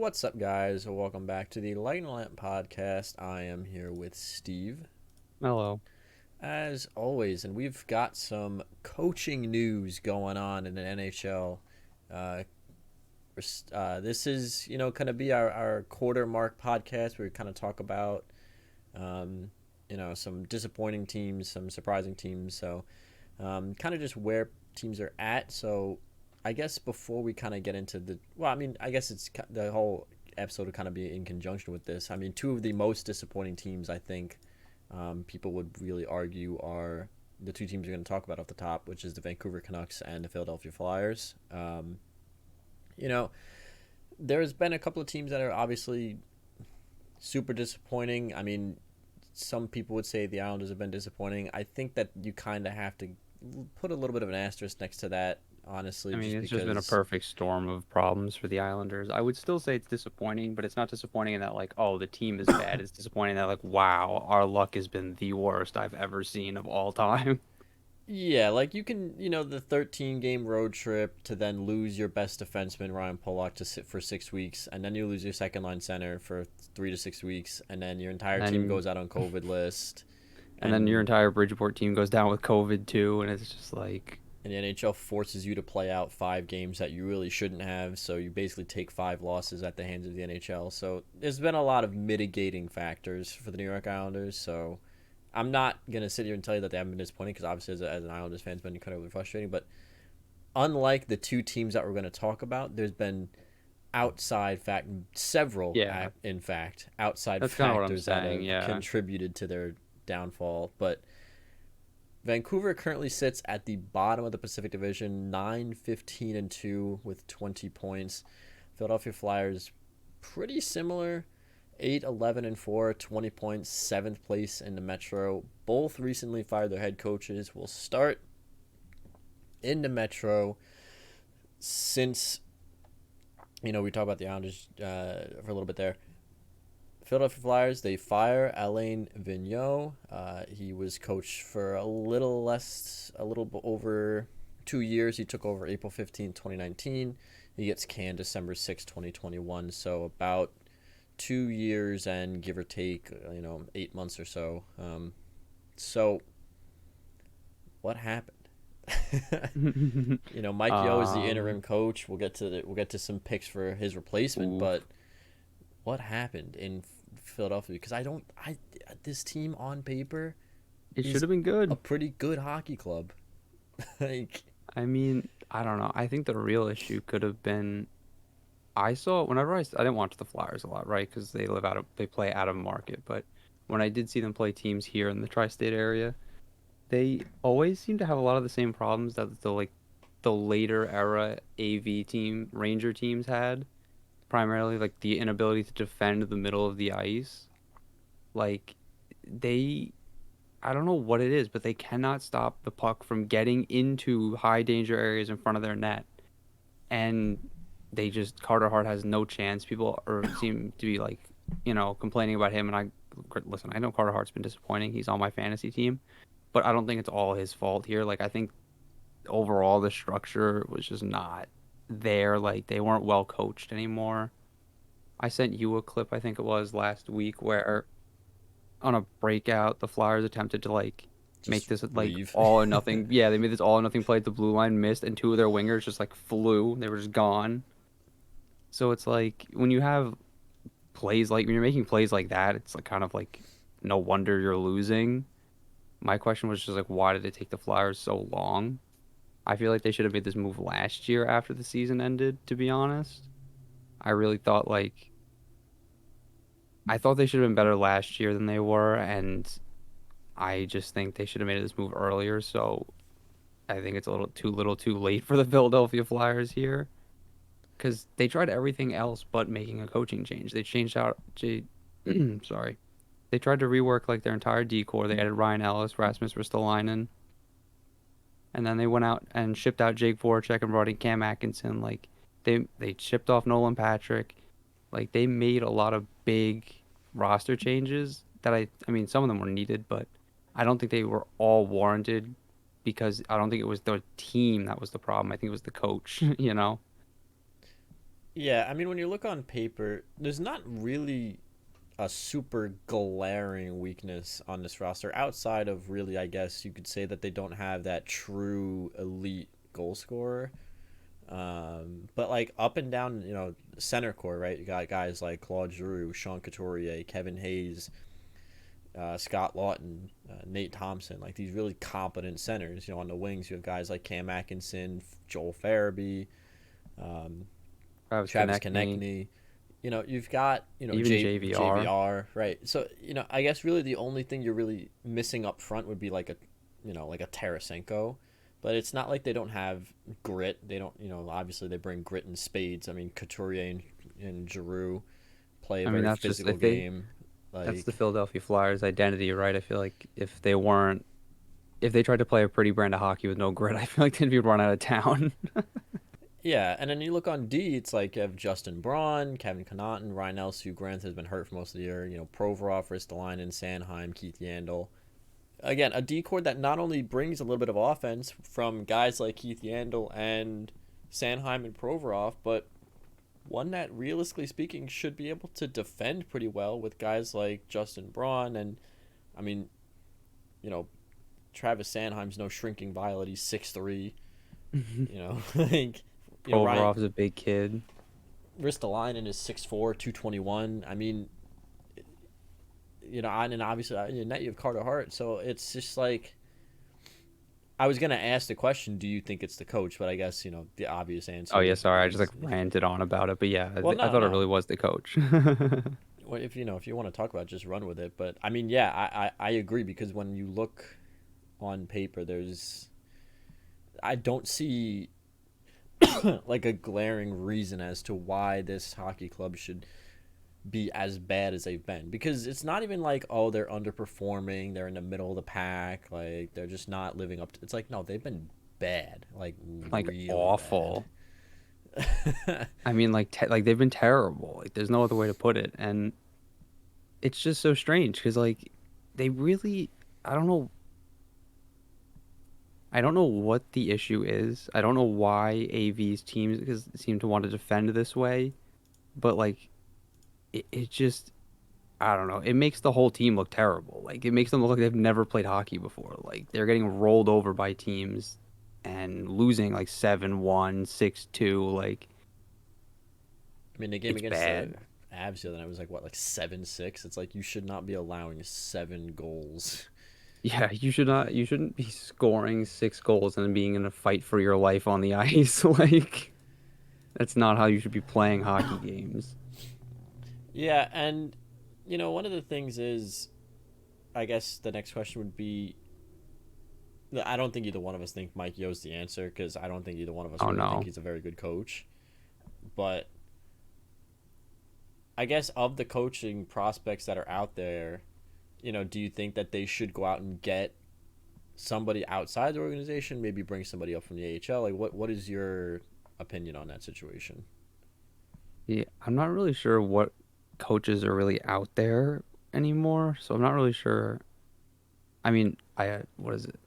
What's up, guys? Welcome back to the Light and Lamp Podcast. I am here with Steve, Hello. as always, and we've got some coaching news going on in the NHL. Uh, this is, going to be our quarter mark podcast where we kind of talk about, um, some disappointing teams, some surprising teams. So, kind of just where teams are at. So, I guess before we kind of get into I guess it's the whole episode would kind of be in conjunction with this. I mean, two of the most disappointing teams, I think, people would really argue are the two teams we're going to talk about off the top, which is the Vancouver Canucks and the Philadelphia Flyers. You know, there's been a couple of teams that are obviously super disappointing. I mean, some people would say the Islanders have been disappointing. I think that you kind of have to put a little bit of an asterisk next to that, honestly, I mean, just it's just been a because. perfect storm of problems for the Islanders. I would still say it's disappointing, but it's not disappointing in that, like, oh, the team is bad. It's disappointing that, like, wow, our luck has been the worst I've ever seen of all time. Yeah, like you can, the 13 game road trip to then lose your best defenseman, Ryan Pollock, to sit for 6 weeks, and then you lose your second line center for 3 to 6 weeks, and then your entire And team then, goes out on COVID list. and then your And entire Bridgeport team goes down with COVID too, and it's just like, and the NHL forces you to play out 5 games that you really shouldn't have, so you basically take 5 losses at the hands of the NHL. So there's been a lot of mitigating factors for the New York Islanders. So I'm not gonna sit here and tell you that they haven't been disappointing because obviously as an Islanders fan, it's been incredibly frustrating. But unlike the two teams that we're going to talk about, there's been several, yeah, in fact, outside that's kind of what I'm factors that saying. have Yeah. contributed to their downfall. But Vancouver currently sits at the bottom of the Pacific Division, 9-15-2 with 20 points. Philadelphia Flyers, pretty similar, 8-11-4, 20 points, seventh place in the Metro. Both recently fired their head coaches. Will start in the Metro since we talked about the Islanders for a little bit there. Philadelphia Flyers, they fire Alain Vigneault. He was coach for a little over 2 years. He took over April 15th, 2019. He gets canned December 6th, 2021. So about 2 years and give or take, 8 months or so. So what happened? Mike Yo is the um, interim coach. We'll get to some picks for his replacement, Oof. but what happened in Philadelphia? Because I this team on paper It should is have been a good. pretty good hockey club. like I mean, I don't know. I think the real issue could have been I saw whenever I didn't watch the Flyers a lot, right? Because they play out of market. But when I did see them play teams here in the tri-state area, they always seem to have a lot of the same problems that the later era AV team Ranger teams had. Primarily like the inability to defend the middle of the ice. Like they, I don't know what it is, but they cannot stop the puck from getting into high danger areas in front of their net, and they just Carter Hart has no chance. People seem to be like, complaining about him, and listen. I know Carter Hart's been disappointing. He's on my fantasy team, but I don't think it's all his fault here. Like I think overall the structure was just not there. Like they weren't well coached anymore. I sent you a clip, I think it was last week, where on a breakout, the Flyers attempted to like make just this like leave. all or nothing. Yeah, they made this all or nothing play. The blue line missed, and two of their wingers just like flew. They were just gone. So it's like when you have plays like when you're making plays like that, it's like kind of like no wonder you're losing. My question was just like, why did it take the Flyers so long? I feel like they should have made this move last year after the season ended, to be honest. I really thought like I thought they should have been better last year than they were, and I just think they should have made this move earlier. So I think it's a little too late for the Philadelphia Flyers here because they tried everything else but making a coaching change. They changed out sorry. They tried to rework like their entire decor. They added Ryan Ellis, Rasmus Ristolainen, and then they went out and shipped out Jake Voracek and brought in Cam Atkinson. Like they shipped off Nolan Patrick. Like they made a lot of big roster changes that I mean some of them were needed, but I don't think they were all warranted because I don't think it was the team that was the problem. I think it was the coach, you know. Yeah, I mean, when you look on paper, there's not really a super glaring weakness on this roster outside of really, I guess you could say that they don't have that true elite goal scorer. But like up and down, center core, right? You got guys like Claude Giroux, Sean Couturier, Kevin Hayes, Scott Lawton, Nate Thompson, like these really competent centers. On the wings, you have guys like Cam Atkinson, Joel Farabee, um, Travis Travis Konechny, Konechny. You've got even JVR. JVR, right? So I guess really the only thing you're really missing up front would be like a Tarasenko, but it's not like they don't have grit. They don't obviously they bring grit and spades. I mean Couturier and Giroux play a I mean, very that's just physical game. that's Like the Philadelphia Flyers' identity, right? I feel like if they tried to play a pretty brand of hockey with no grit, I feel like they'd be run out of town. yeah, and then you look on D, it's like you have Justin Braun, Kevin Connaughton, Ryan Ellis, who Grant has been hurt for most of the year. Provorov, Ristolainen, Sanheim, Keith Yandel. Again, a D cord that not only brings a little bit of offense from guys like Keith Yandel and Sanheim and Provorov, but one that realistically speaking should be able to defend pretty well with guys like Justin Braun and I mean, you know, Travis Sanheim's no shrinking violet. He's 6'3". Like Ryan Provorov's a big kid. Ristolainen is 6'4", 221. I mean, and obviously in your net you have Carter Hart, so it's just like I was gonna ask the question, do you think it's the coach? But I guess the obvious Oh answer yeah, sorry, I just is like ranted on about it, but yeah, well, I no, thought it no. really was the coach. Well, if you want to talk about it, just run with it. But I mean, yeah, I agree because when you look on paper, I don't see like a glaring reason as to why this hockey club should be as bad as they've been because it's not even like they're underperforming, they're in the middle of the pack, like they're just not living up to, it's like no, they've been bad, like Like really bad. awful. I mean, like they've been terrible. Like there's no other way to put it, and it's just so strange because like they really, I don't know, I don't know what the issue is. I don't know why AV's teams seem to want to defend this way, but like it just I don't know. It makes the whole team look terrible. Like it makes them look like they've never played hockey before. Like they're getting rolled over by teams and losing like 7-1, 6-2. Like I mean the game it's against the bad. Avs the other night was like what, like 7-6. It's like you should not be allowing 7 goals. Yeah, you shouldn't be scoring 6 goals and then being in a fight for your life on the ice. Like that's not how you should be playing hockey games. Yeah, and one of the things is, I guess the next question would be, I don't think either one of us think Mike Yo's the answer because I don't think either one of us Oh really think no. he's a very good coach. But I guess of the coaching prospects that are out there, do you think that they should go out and get somebody outside the organization, maybe bring somebody up from the AHL? Like, what is your opinion on that situation? Yeah, I'm not really sure what coaches are really out there anymore, so I'm not really sure. I mean, what is it?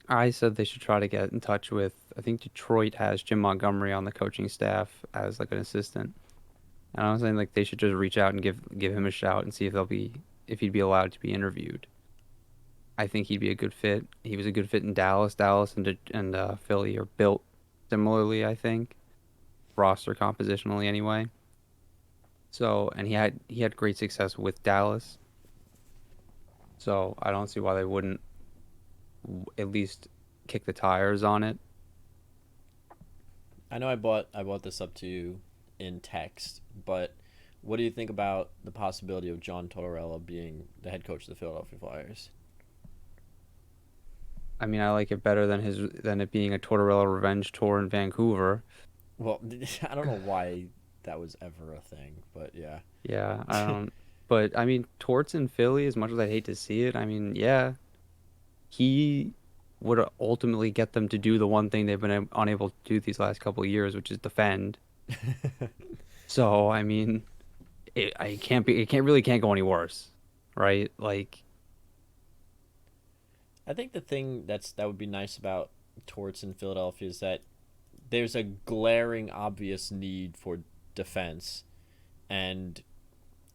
I said they should try to get in touch with, I think Detroit has Jim Montgomery on the coaching staff as like an assistant. And I was saying like they should just reach out and give him a shout and see if he'd be allowed to be interviewed. I think he'd be a good fit. He was a good fit in Dallas. Dallas and Philly are built similarly, I think, roster compositionally anyway. So, and he had great success with Dallas. So, I don't see why they wouldn't at least kick the tires on it. I know I brought this up to you in text, but what do you think about the possibility of John Totorella being the head coach of the Philadelphia Flyers? I mean, I like it better than it being a Tortorella revenge tour in Vancouver. Well, I don't know why that was ever a thing, but yeah. Yeah, I don't. But I mean, Torts in Philly, as much as I hate to see it, I mean, yeah, he would ultimately get them to do the one thing they've been unable to do these last couple of years, which is defend. So, I mean, it can't go any worse, right? Like, I think the thing that would be nice about Torts in Philadelphia is that there's a glaring, obvious need for defense, and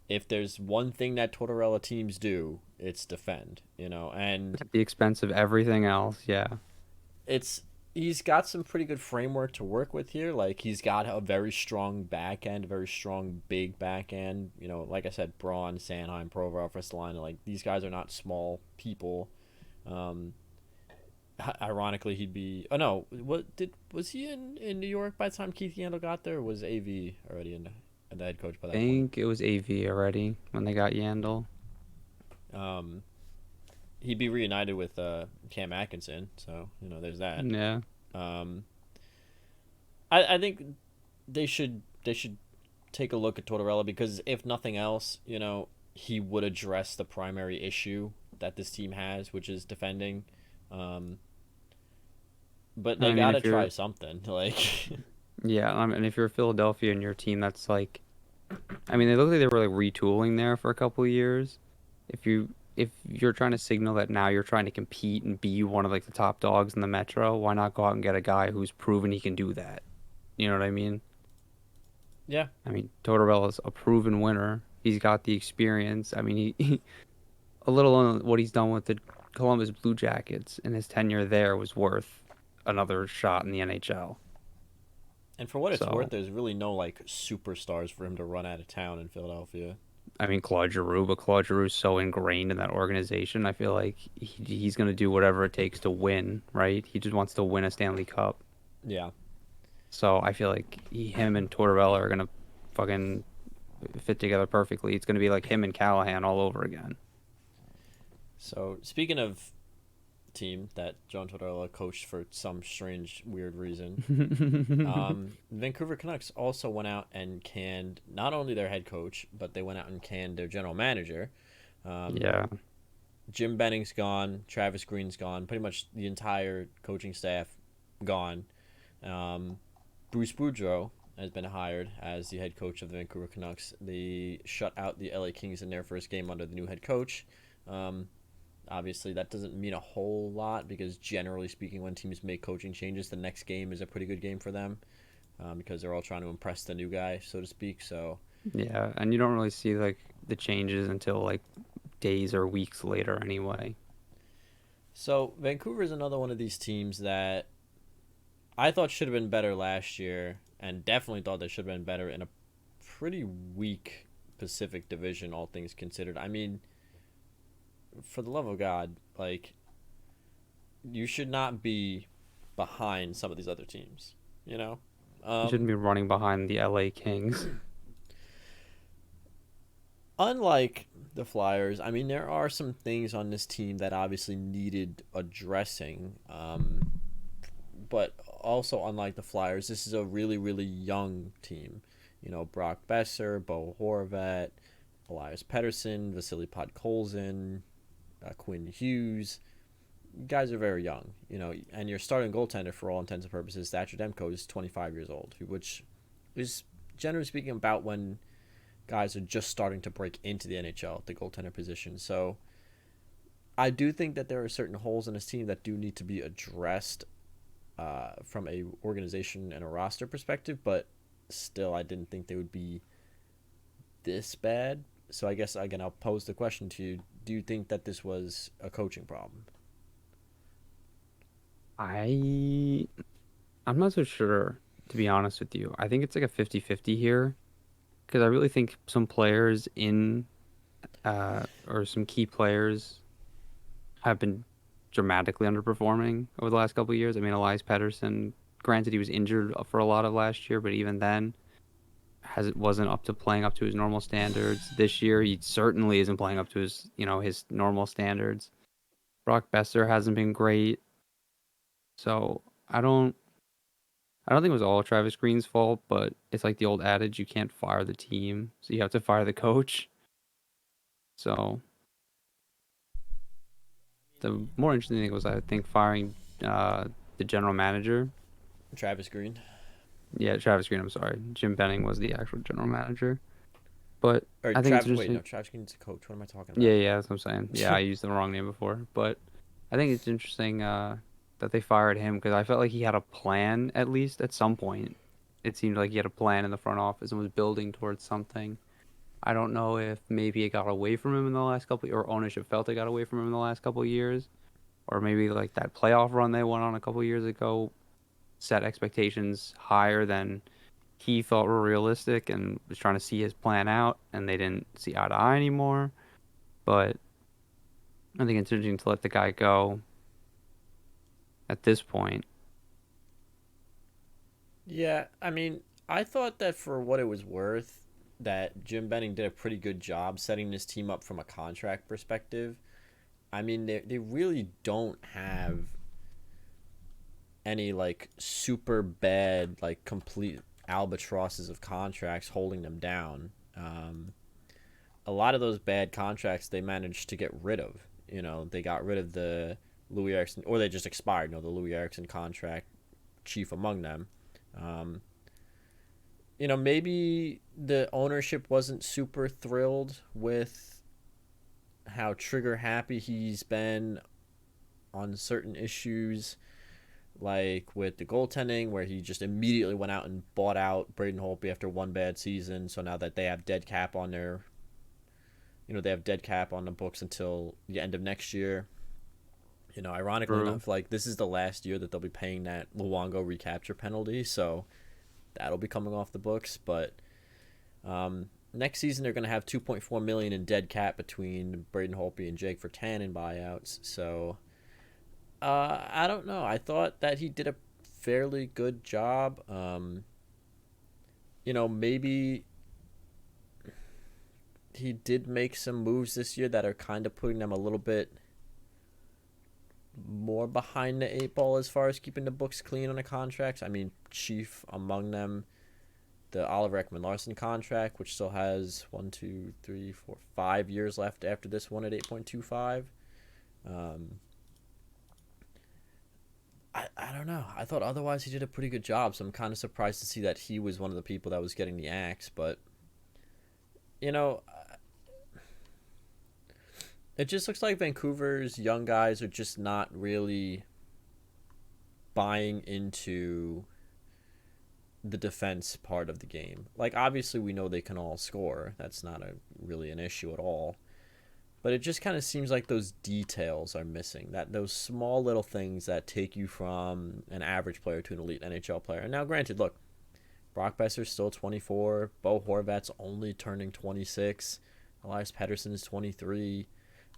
if there's one thing that Tortorella teams do, it's defend. And At the expense of everything else. Yeah. it's he's got some pretty good framework to work with here. Like he's got a very strong back end, a very strong big back end. Like I said, Braun, Sanheim, Provorov, Ristolainen, like these guys are not small people. Um, Ironically, he'd be. Oh no, was he in New York by the time Keith Yandle got there? Or was AV already in the head coach by I that point? think it was AV already when they got Yandel. Um, he'd be reunited with Cam Atkinson, so there's that. Yeah. Um, I think they should take a look at Tortorella because if nothing else, he would address the primary issue that this team has, which is defending. Um, but they I mean, gotta if try you're, something. Like, yeah, and if you're Philadelphia and your team, that's like, I mean, they look like they were like retooling there for a couple of years. If you're trying to signal that now you're trying to compete and be one of like the top dogs in the Metro, why not go out and get a guy who's proven he can do that? You know what I mean? yeah, I mean, Tortorella's a proven winner. He's got the experience. I mean, he a little on what he's done with the Columbus Blue Jackets and his tenure there was worth another shot in the NHL. and for what it's worth, So, there's really no like superstars for him to run out of town in Philadelphia. I mean, Claude Giroux, but Claude Giroux's so ingrained in that organization. I feel like he's going to do whatever it takes to win, right? He just wants to win a Stanley Cup. Yeah. So I feel like him and Tortorella are going to fucking fit together perfectly. It's going to be like him and Callahan all over again. So speaking of team that John Tortorella coached for some strange, weird reason, Vancouver Canucks also went out and canned not only their head coach, but they went out and canned their general manager. Um, Yeah. Jim Benning's gone, Travis Green's gone, pretty much the entire coaching staff gone. Um, Bruce Boudreau has been hired as the head coach of the Vancouver Canucks. They shut out the LA Kings in their first game under the new head coach. Um, Obviously, that doesn't mean a whole lot because generally speaking, when teams make coaching changes, the next game is a pretty good game for them because they're all trying to impress the new guy, so to speak. So, Yeah, and you don't really see like the changes until like days or weeks later anyway. Vancouver is another one of these teams that I thought should have been better last year, and definitely thought they should have been better in a pretty weak Pacific Division, all things considered. I mean, for the love of God, like you should not be behind some of these other teams. You know, You shouldn't um, be running behind the LA Kings. unlike the Flyers, I mean there are some things on this team that obviously needed addressing. But also unlike the Flyers, this is a really really young team. Brock Besser, Bo Horvat, Elias Pettersson, Vasily Podkolzin, Quinn Hughes. Guys are very young, and your starting goaltender for all intents and purposes, Thatcher Demko, is 25 years old, which is generally speaking about when guys are just starting to break into the NHL at the goaltender position. So I do think that there are certain holes in this team that do need to be addressed from a organization and a roster perspective, but still I didn't think they would be this bad. So I guess again I'll pose the question to you: do you think that this was a coaching problem? I I'm not so sure, to be honest with you. I think it's like a 50-50 here because I really think some players in or some key players have been dramatically underperforming over the last couple of years. I mean, Elias Pettersson, granted he was injured for a lot of last year, but even then wasn't up to playing up to his normal standards. This year he certainly isn't playing up to his normal standards. Brock Besser hasn't been great. So I don't think it was all Travis Green's fault, but it's like the old adage, you can't fire the team, so you have to fire the coach. So the more interesting thing was I think firing the general manager. Travis Green Yeah, Travis Green, I'm sorry. Jim Benning was the actual general manager. But or I think it's Travis? Wait, interesting. no, Travis Green's a coach. What am I talking Yeah, about? yeah, that's what I'm saying. Yeah, I used the wrong name before. But I think it's interesting. that they fired him because I felt like he had a plan at least at some point. It seemed like he had a plan in the front office and was building towards something. I don't know if maybe it got away from him in the last couple, or ownership felt it got away from him in the last couple of years, or maybe like that playoff run they went on a couple of years ago set expectations higher than he thought were realistic and was trying to see his plan out, and they didn't see eye to eye anymore. But I think it's interesting to let the guy go at this point. Yeah, I mean, I thought that for what it was worth, that Jim Benning did a pretty good job setting this team up from a contract perspective. I mean, they really don't have any like super bad, like complete albatrosses of contracts holding them down. A lot of those bad contracts they managed to get rid of. They got rid of the Louis Erickson, or they just expired. The Louis Erickson contract, chief among them. Um, maybe the ownership wasn't super thrilled with how trigger happy he's been on certain issues, like with the goaltending, where he just immediately went out and bought out Braden Holtby after one bad season. So now that they have dead cap on they have dead cap on the books until the end of next year. Ironically True. enough, like this is the last year that they'll be paying that Luongo recapture penalty, so that'll be coming off the books. But next season they're going to have 2.4 million in dead cap between Braden Holtby and Jake Virtanen buyouts. So I don't know. I thought that he did a fairly good job. Maybe he did make some moves this year that are kind of putting them a little bit more behind the eight ball as far as keeping the books clean on the contracts. I mean, chief among them, the Oliver Ekman-Larsson contract, which still has 5 years left after this one at 8.25. I don't know. I thought otherwise he did a pretty good job, so I'm kind of surprised to see that he was one of the people that was getting the axe. But, you know, it just looks like Vancouver's young guys are just not really buying into the defense part of the game. Like, obviously, we know they can all score. That's not really an issue at all. But it just kind of seems like those details are missing. That those small little things that take you from an average player to an elite NHL player. And now, granted, look, Brock Besser's still 24. Bo Horvat's only turning 26. Elias Pettersson is 23.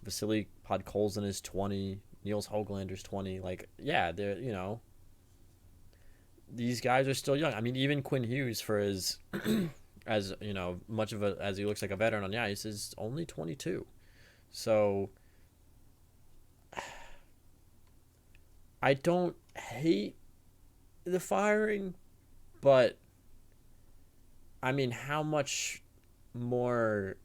Vasily Podkolzin is 20. Niels Hoaglander's 20. Like, yeah, these guys are still young. I mean, even Quinn Hughes, for his, as much of as he looks like a veteran on the ice, is only 22. So I don't hate the firing, but I mean, how much more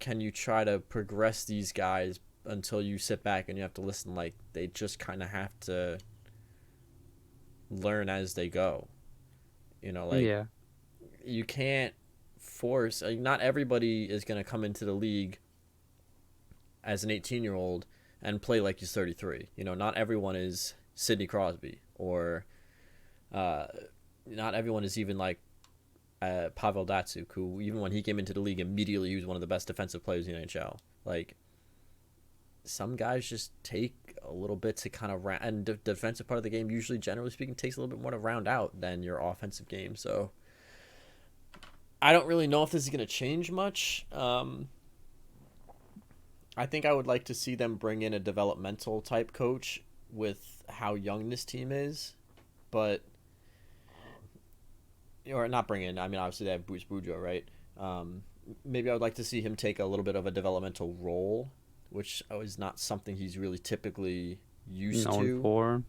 can you try to progress these guys until you sit back and you have to listen? Like, they just kind of have to learn as they go. Like, Yeah. you can't force, like, not everybody is going to come into the league as an 18-year-old and play like he's 33. Not everyone is Sidney Crosby, or not everyone is even like Pavel Datsyuk, who even when he came into the league immediately he was one of the best defensive players in the NHL. Like, some guys just take a little bit to kind of and the defensive part of the game usually, generally speaking, takes a little bit more to round out than your offensive game. So I don't really know if this is going to change much. I think I would like to see them bring in a developmental type coach with how young this team is, but or not bring in. I mean, obviously they have Bruce Boudreau, right? Maybe I would like to see him take a little bit of a developmental role, which is not something he's really typically used Known to. for.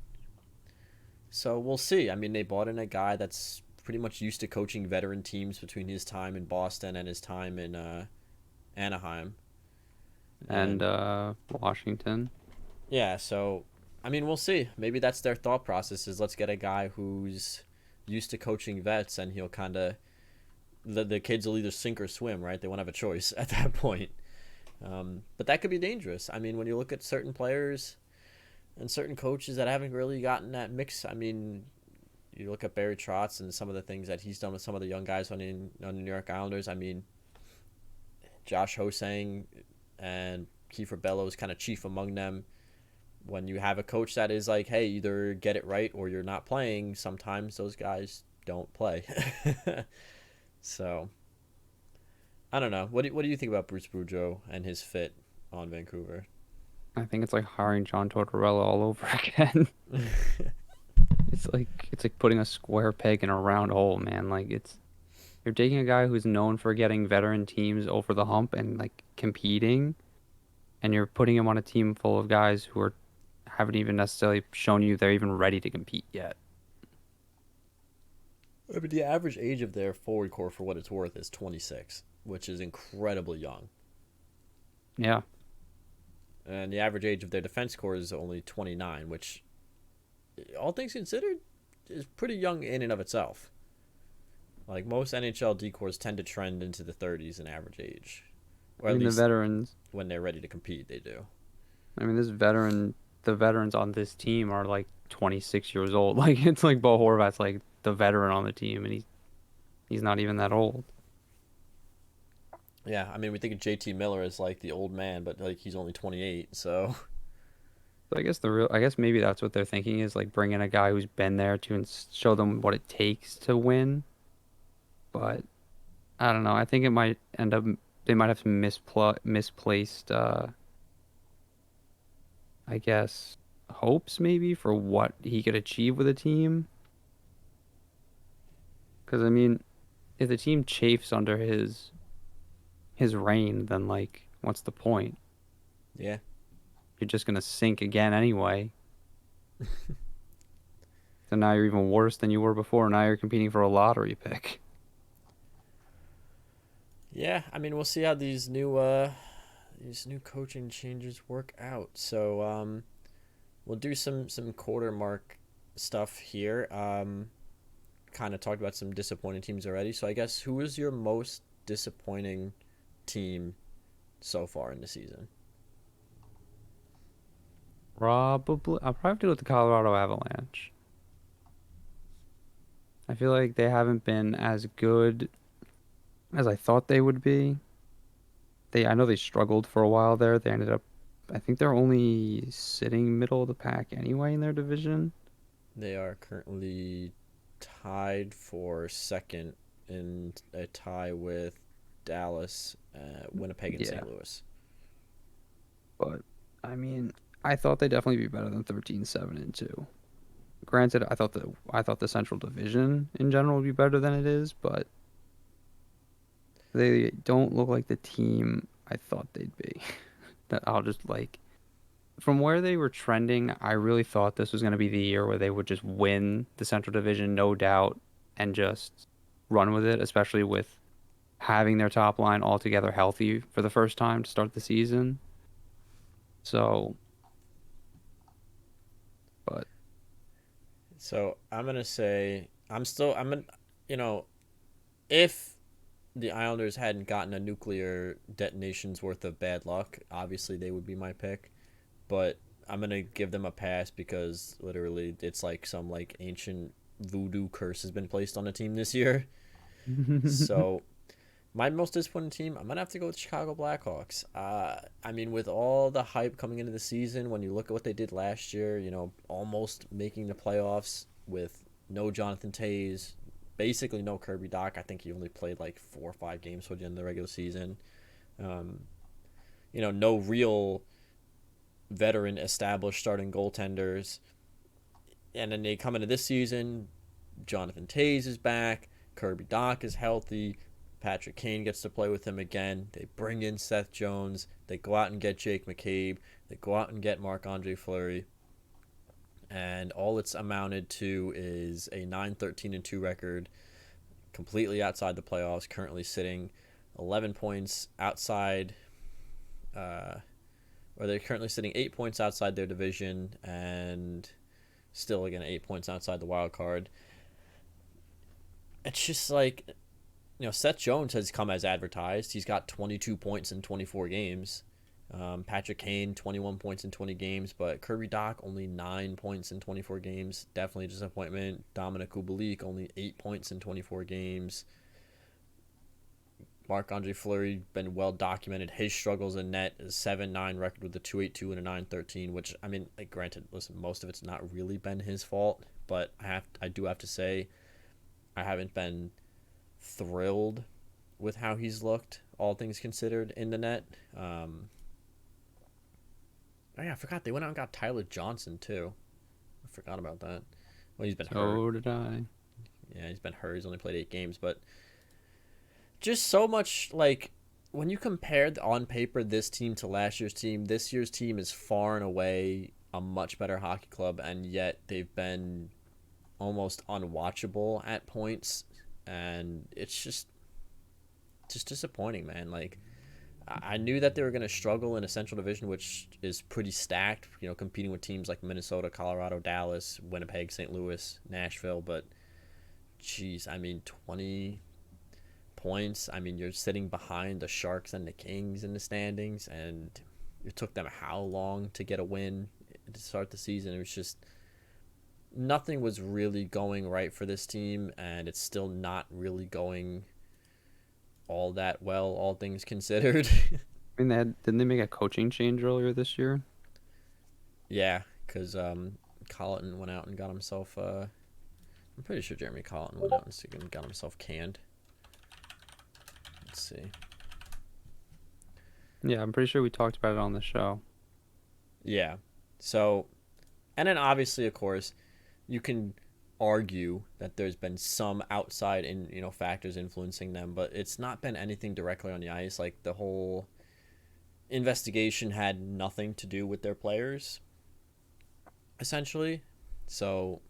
So we'll see. I mean, they bought in a guy that's pretty much used to coaching veteran teams between his time in Boston and his time in Anaheim. And And Washington. yeah, so I mean, we'll see. Maybe that's their thought process: is let's get a guy who's used to coaching vets, and he'll kind of the kids will either sink or swim, right? They won't have a choice at that point. But that could be dangerous. I mean, when you look at certain players, and certain coaches that haven't really gotten that mix. I mean, you look at Barry Trotz and some of the things that he's done with some of the young guys on the New York Islanders. I mean, Josh Hosang and Kiefer Bellows kind of chief among them. When you have a coach that is like, hey, either get it right or you're not playing, sometimes those guys don't play. So, I don't know. What do you think about Bruce Boudreau and his fit on Vancouver? I think it's like hiring John Tortorella all over again. It's like putting a square peg in a round hole, man. Like it's you're taking a guy who's known for getting veteran teams over the hump and like competing, and you're putting him on a team full of guys who are haven't even necessarily shown you they're even ready to compete yet. I mean, the average age of their forward core, for what it's worth, is 26, which is incredibly young. Yeah. And the average age of their defense core is only 29, which, all things considered, is pretty young in and of itself. Like, most NHL D cores tend to trend into the 30s in average age. Or I at mean least the veterans. when they're ready to compete, they do. I mean the veterans on this team are like 26 years old. Like it's like Bo Horvat's like the veteran on the team, and he's not even that old. Yeah, I mean, we think of JT Miller as like the old man, but like he's only 28, so. So I guess maybe that's what they're thinking is like bring in a guy who's been there to show them what it takes to win. But I don't know. I think it might end up they might have some misplaced I guess hopes maybe for what he could achieve with a team. Because I mean, if the team chafes under his reign, then like what's the point? Yeah. You're just gonna sink again anyway. So now you're even worse than you were before. Now you're competing for a lottery pick. Yeah, I mean, we'll see how these new coaching changes work out. So, we'll do some quarter mark stuff here. Kind of talked about some disappointing teams already. So I guess who is your most disappointing team so far in the season? Probably, I'll probably have to go with the Colorado Avalanche. I feel like they haven't been as good as I thought they would be. I know they struggled for a while there. They ended up, I think they're only sitting middle of the pack anyway in their division. They are currently tied for second in a tie with Dallas, Winnipeg, and Yeah, St. Louis. but I mean, I thought they'd definitely be better than 13-7-2. Granted, I thought the Central Division in general would be better than it is, but they don't look like the team I thought they'd be. That I'll just like from where they were trending, I really thought this was going to be the year where they would just win the Central Division, no doubt, and just run with it, especially with having their top line altogether healthy for the first time to start the season. So, but So I'm gonna say I'm gonna, you know, if the Islanders hadn't gotten a nuclear detonation's worth of bad luck, obviously they would be my pick. But I'm gonna give them a pass because literally it's like some like ancient voodoo curse has been placed on the team this year. So my most disappointing team, I'm gonna have to go with Chicago Blackhawks. I mean, with all the hype coming into the season, when you look at what they did last year, almost making the playoffs with no Jonathan Tays, basically no Kirby Doc. I think he only played like 4 or 5 games toward the end of the regular season. Um, no real veteran established starting goaltenders. And then they come into this season, Jonathan Tays is back, Kirby Doc is healthy, Patrick Kane gets to play with him again. They bring in Seth Jones. They go out and get Jake McCabe. They go out and get Marc-Andre Fleury. And all it's amounted to is a 9-13-2 record, completely outside the playoffs, currently sitting 11 points outside, or they're currently sitting 8 points outside their division, and still, again, 8 points outside the wild card. It's just like, Seth Jones has come as advertised. He's got 22 points in 24 games. Patrick Kane, 21 points in 20 games, but Kirby Doc, only 9 points in 24 games. Definitely a disappointment. Dominic Kubalik, only 8 points in 24 games. Marc-Andre Fleury, been well documented. His struggles in net is 7-9 record with a 2.82 and a 9.13, which, I mean, like, granted, listen, most of it's not really been his fault, but I do have to say, I haven't been thrilled with how he's looked, all things considered, in the net. Oh yeah, I forgot they went out and got Tyler Johnson too. I forgot about that. Well, he's been hurt. So did I. Yeah, he's been hurt. He's only played 8 games, but just so much like when you compare on paper this team to last year's team, this year's team is far and away a much better hockey club, and yet they've been almost unwatchable at points, and it's just disappointing, man. Like I knew that they were going to struggle in a Central Division, which is pretty stacked, competing with teams like Minnesota, Colorado, Dallas, Winnipeg, St. Louis, Nashville. But, geez, I mean, 20 points. I mean, you're sitting behind the Sharks and the Kings in the standings, and it took them how long to get a win to start the season? It was just nothing was really going right for this team, and it's still not really going all that well, all things considered. I mean, didn't they make a coaching change earlier this year? Yeah, because Colleton went out and got himself. I'm pretty sure Jeremy Colleton went out and got himself canned. Let's see. Yeah, I'm pretty sure we talked about it on the show. Yeah. So, and then obviously, of course, you can argue that there's been some outside factors influencing them, but it's not been anything directly on the ice. Like the whole investigation had nothing to do with their players, essentially. So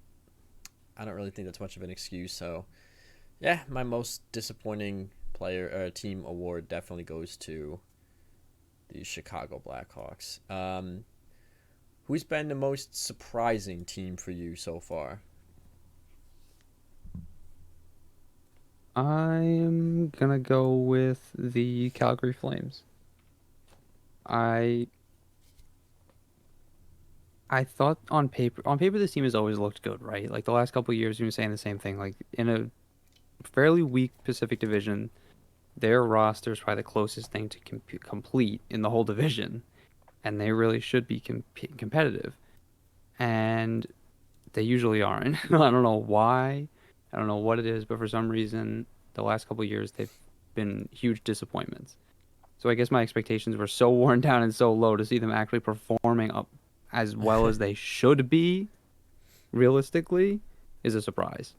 I don't really think that's much of an excuse. So yeah, my most disappointing team award definitely goes to the Chicago Blackhawks. Who's been the most surprising team for you so far? I'm gonna go with the Calgary Flames. I I thought on paper this team has always looked good, right? Like the last couple of years, you've been saying the same thing. Like in a fairly weak Pacific Division, their roster is probably the closest thing to complete in the whole division, and they really should be competitive. And they usually aren't. I don't know why. I don't know what it is, but for some reason, the last couple of years they've been huge disappointments. So I guess my expectations were so worn down and so low to see them actually performing up as well as they should be, realistically, is a surprise.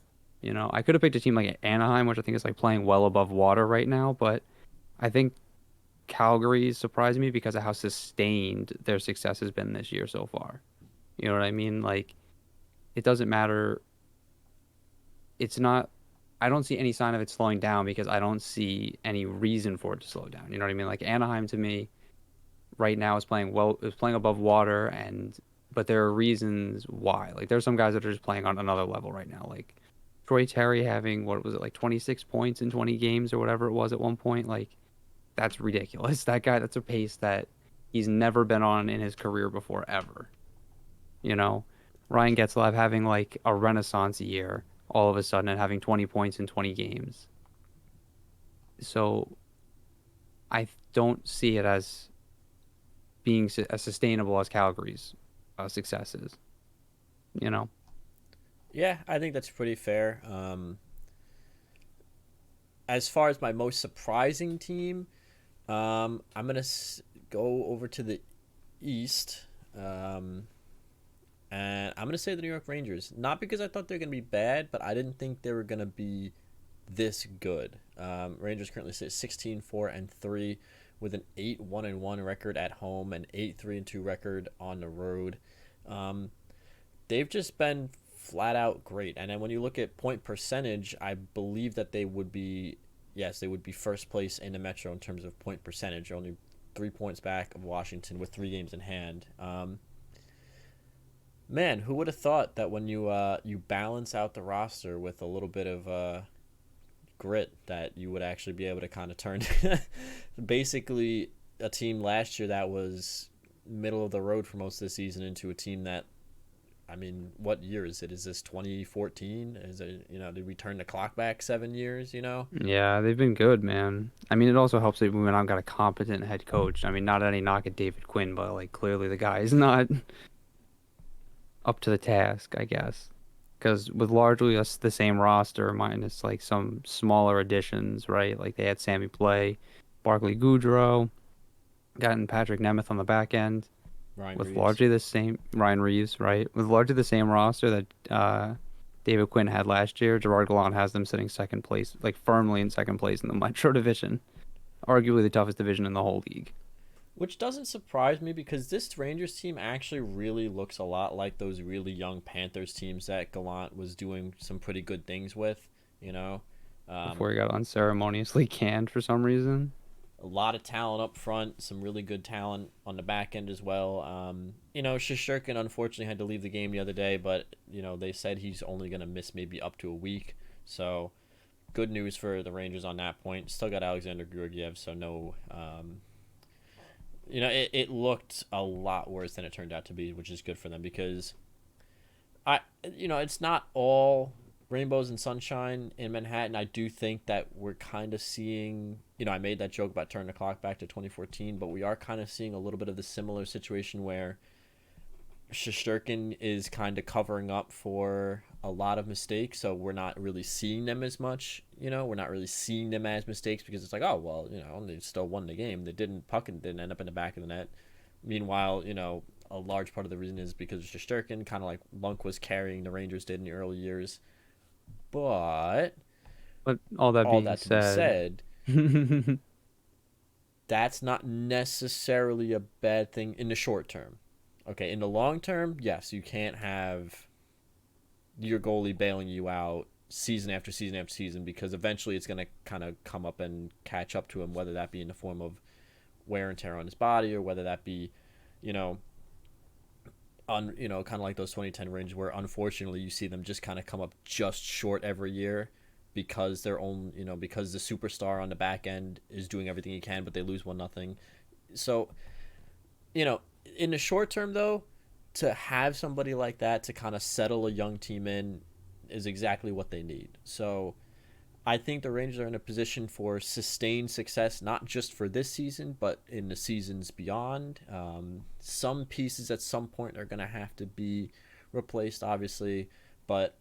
I could have picked a team like Anaheim, which I think is like playing well above water right now, but I think Calgary surprised me because of how sustained their success has been this year so far. You know what I mean? Like, it doesn't matter. It's not. I don't see any sign of it slowing down because I don't see any reason for it to slow down. You know what I mean? Like Anaheim to me right now is playing above water, but there are reasons why. Like there's some guys that are just playing on another level right now. Like Troy Terry having, what was it, like 26 points in 20 games or whatever it was at one point. Like that's ridiculous. That guy, that's a pace that he's never been on in his career before ever. You know, Ryan Getzlaf having like a renaissance year all of a sudden and having 20 points in 20 games. So I don't see it as being as sustainable as Calgary's success is. Yeah, I think that's pretty fair. As far as my most surprising team, I'm gonna go over to the East, and I'm gonna say the New York Rangers. Not because I thought they were gonna be bad, but I didn't think they were gonna be this good. Rangers currently sit 16-4-3 with an 8-1-1 record at home and 8-3-2 record on the road. They've just been flat out great. And then when you look at point percentage, I believe that they would be first place in the Metro in terms of point percentage, only 3 points back of Washington with 3 games in hand. Man, who would have thought that when you balance out the roster with a little bit of grit, that you would actually be able to kind of turn basically a team last year that was middle of the road for most of the season into a team that, I mean, what year is it? Is this 2014? Is it, did we turn the clock back 7 years, Yeah, they've been good, man. I mean, it also helps that we went out and got a competent head coach. I mean, not any knock at David Quinn, but like clearly the guy is not up to the task, I guess. Because with largely us the same roster, minus like some smaller additions, right? Like they had Sammy Play, Barkley Goudreau, gotten Patrick Nemeth on the back end, Ryan with Reeves. largely the same Ryan Reeves, right? With largely the same roster that David Quinn had last year. Gerard Gallant has them sitting second place, like firmly in second place in the Metro Division, arguably the toughest division in the whole league. Which doesn't surprise me because this Rangers team actually really looks a lot like those really young Panthers teams that Gallant was doing some pretty good things with, you know. Um, Before he got unceremoniously canned for some reason. a lot of talent up front, some really good talent on the back end as well. Shesterkin unfortunately had to leave the game the other day, but they said he's only going to miss maybe up to a week. So good news for the Rangers on that point. Still got Alexander Georgiev, so no. It looked a lot worse than it turned out to be, which is good for them because it's not all rainbows and sunshine in Manhattan. I do think that we're kind of seeing, I made that joke about turning the clock back to 2014, but we are kind of seeing a little bit of the similar situation where Shesterkin is kind of covering up for a lot of mistakes, so we're not really seeing them as much. We're not really seeing them as mistakes because it's like, oh well, they still won the game. They didn't puck and didn't end up in the back of the net. Meanwhile, a large part of the reason is because of Shesterkin, kind of like Lunk was carrying the Rangers did in the early years. But But all that all being that to be said, said, that's not necessarily a bad thing in the short term. Okay, in the long term, yes, you can't have your goalie bailing you out season after season after season because eventually it's going to kind of come up and catch up to him, whether that be in the form of wear and tear on his body or whether that be, you know, kind of like those 2010 Rangers where unfortunately you see them just kind of come up just short every year because their own, because the superstar on the back end is doing everything he can, but they lose 1-0. So, in the short term though, to have somebody like that to kind of settle a young team in is exactly what they need. So I think the Rangers are in a position for sustained success, not just for this season, but in the seasons beyond. Some pieces at some point are going to have to be replaced, obviously, but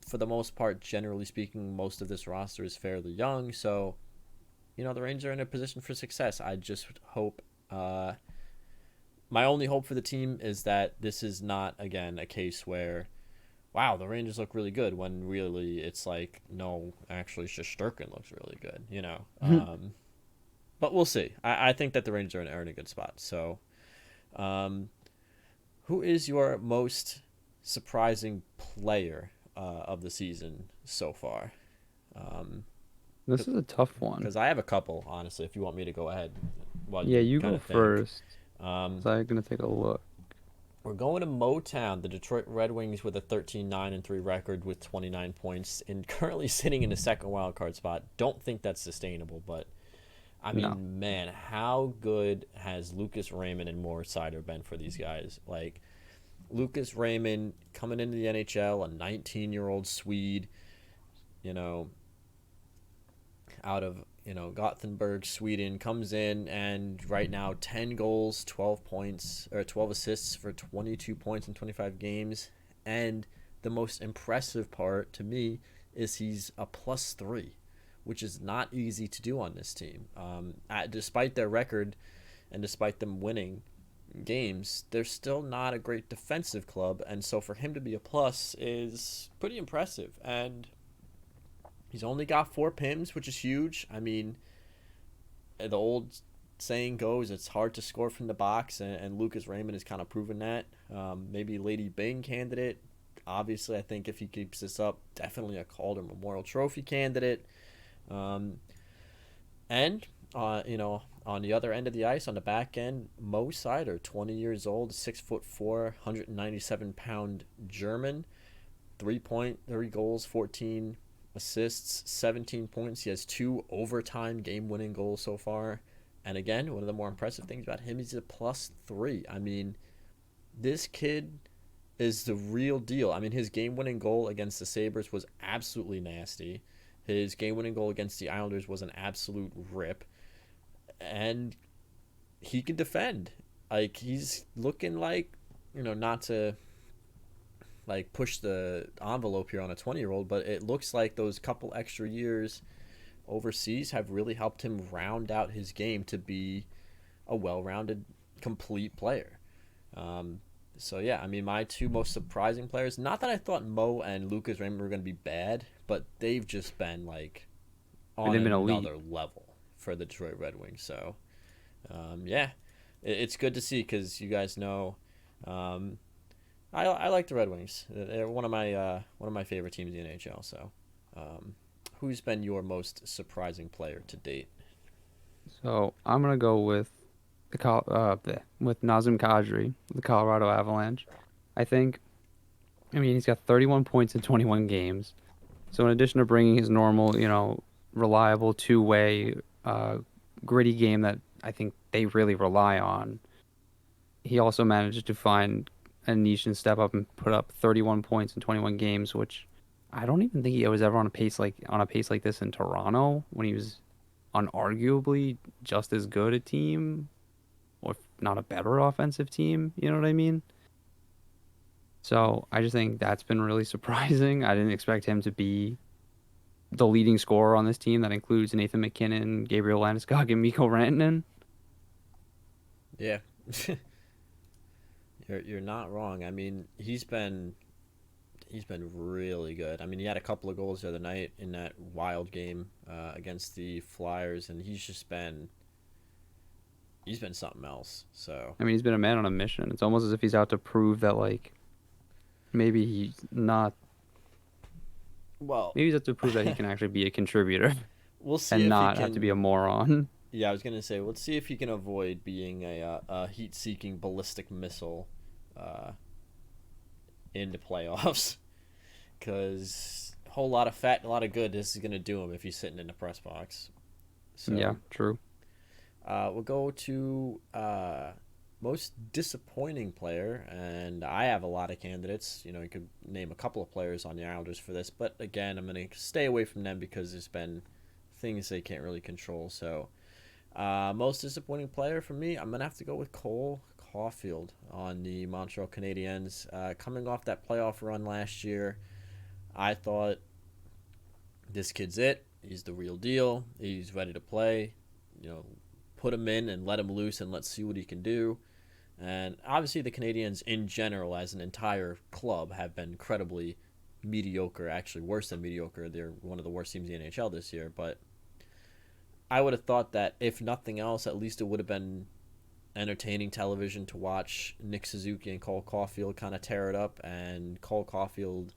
for the most part, generally speaking, most of this roster is fairly young. So, the Rangers are in a position for success. I just hope. My only hope for the team is that this is not, again, a case where wow, the Rangers look really good when really it's like, no, actually Shesterkin looks really good. But we'll see. I think that the Rangers are in a good spot. So, who is your most surprising player of the season so far? this is a tough one. Because I have a couple, honestly, if you want me to go ahead while Yeah, you you kind go of think. first. Um, So I'm gonna take a look. We're going to Motown, the Detroit Red Wings with a 13-9-3 record with 29 points and currently sitting in the second wild card spot. Don't think that's sustainable, but I No, mean, man, how good has Lucas Raymond and Moritz Seider been for these guys? Like Lucas Raymond coming into the NHL, a 19-year-old Swede, you know, out of Gothenburg, Sweden, comes in and right now 10 goals, 12 points or 12 assists for 22 points in 25 games. And the most impressive part to me is he's a +3, which is not easy to do on this team. Despite their record and despite them winning games, they're still not a great defensive club. And so for him to be a plus is pretty impressive. And he's only got 4 PIMs, which is huge. I mean, the old saying goes, it's hard to score from the box, and Lucas Raymond has kind of proven that. Maybe Lady Byng candidate. Obviously, I think if he keeps this up, definitely a Calder Memorial Trophy candidate. And, on the other end of the ice, on the back end, Mo Seider, 20 years old, 6'4", 197-pound German, 3 goals, 14 assists, 17 points. He has 2 overtime game-winning goals so far. And again, one of the more impressive things about him is he's a +3. I mean, this kid is the real deal. I mean, his game-winning goal against the Sabres was absolutely nasty. His game-winning goal against the Islanders was an absolute rip. And he can defend. Like, he's looking like, not to like push the envelope here on a 20-year-old, but it looks like those couple extra years overseas have really helped him round out his game to be a well-rounded, complete player. Um, so yeah, I mean, my two most surprising players. Not that I thought Mo and Lucas Raymond were going to be bad, but they've just been like And on they've been elite. another level for the Detroit Red Wings. So yeah, it's good to see because you guys know. Um, I like the Red Wings. They're one of my favorite teams in the NHL. So, who's been your most surprising player to date? So I'm gonna go with with Nazem Kadri, the Colorado Avalanche. I think. I mean, he's got 31 points in 21 games. So in addition to bringing his normal, reliable two-way, gritty game that I think they really rely on, he also manages to find a niche and step up and put up 31 points in 21 games, which I don't even think he was ever on a pace like this in Toronto when he was unarguably just as good a team, or if not a better offensive team. You know what I mean? So I just think that's been really surprising. I didn't expect him to be the leading scorer on this team that includes Nathan McKinnon, Gabriel Landeskog, and Mikko Rantanen. Yeah, you're not wrong. I mean, he's been really good. I mean, he had a couple of goals the other night in that wild game against the Flyers, and he's been something else. So I mean, he's been a man on a mission. It's almost as if he's out to prove that, like, maybe he's not. well, Maybe he's out to prove that he can actually be a contributor we'll see and if he not have to be a can. moron. Yeah, I was gonna say, let's see if he can avoid being a heat-seeking ballistic missile uh, in the playoffs. Because a whole lot of fat and a lot of good this is gonna do him if he's sitting in the press box. Yeah, So true. we'll go to most disappointing player, and I have a lot of candidates. You could name a couple of players on the Islanders for this, but again, I'm gonna stay away from them because there's been things they can't really control. So, most disappointing player for me, I'm gonna have to go with Cole Caufield on the Montreal Canadiens. Coming off that playoff run last year, I thought this kid's it. He's the real deal. He's ready to play. You know, put him in and let him loose and let's see what he can do. And obviously, the Canadiens in general, as an entire club, have been incredibly mediocre. Actually, worse than mediocre. They're one of the worst teams in the NHL this year. But I would have thought that if nothing else, at least it would have been entertaining television to watch Nick Suzuki and Cole Caufield kind of tear it up. And Cole Caufield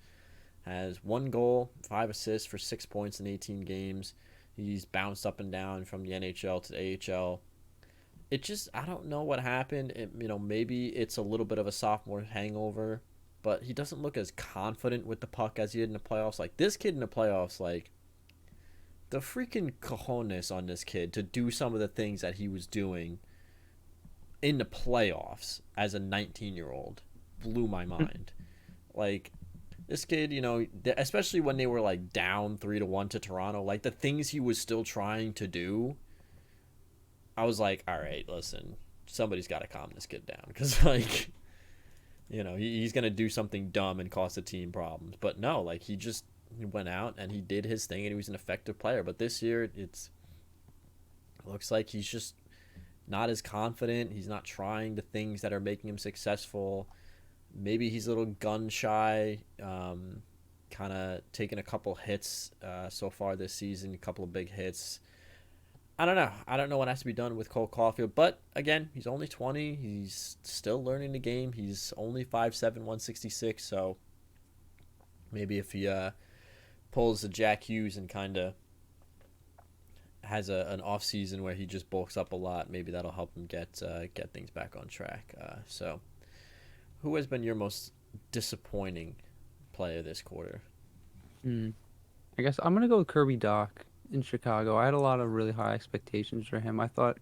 has 1 goal, 5 assists for 6 points in 18 games. He's bounced up and down from the NHL to the AHL. I don't know what happened. Maybe it's a little bit of a sophomore hangover, but he doesn't look as confident with the puck as he did in the playoffs. Like, this kid in the playoffs, like, the freaking cojones on this kid to do some of the things that he was doing in the playoffs as a 19-year-old blew my mind. Like, this kid, especially when they were like down 3-1 to Toronto, like the things he was still trying to do, I was like, all right, listen, somebody's got to calm this kid down because, like, he's going to do something dumb and cause the team problems. But no, like, he went out and he did his thing and he was an effective player. But this year, it looks like he's just not as confident. He's not trying the things that are making him successful. Maybe he's a little gun shy, kind of taking a couple hits so far this season, a couple of big hits. I don't know. I don't know what has to be done with Cole Caufield. But, again, he's only 20. He's still learning the game. He's only 5'7", 166. So maybe if he pulls the Jack Hughes and kind of has an off season where he just bulks up a lot, maybe that'll help him get things back on track. So who has been your most disappointing player this quarter? I guess I'm gonna go with Kirby Doc in Chicago. I had a lot of really high expectations for him. I thought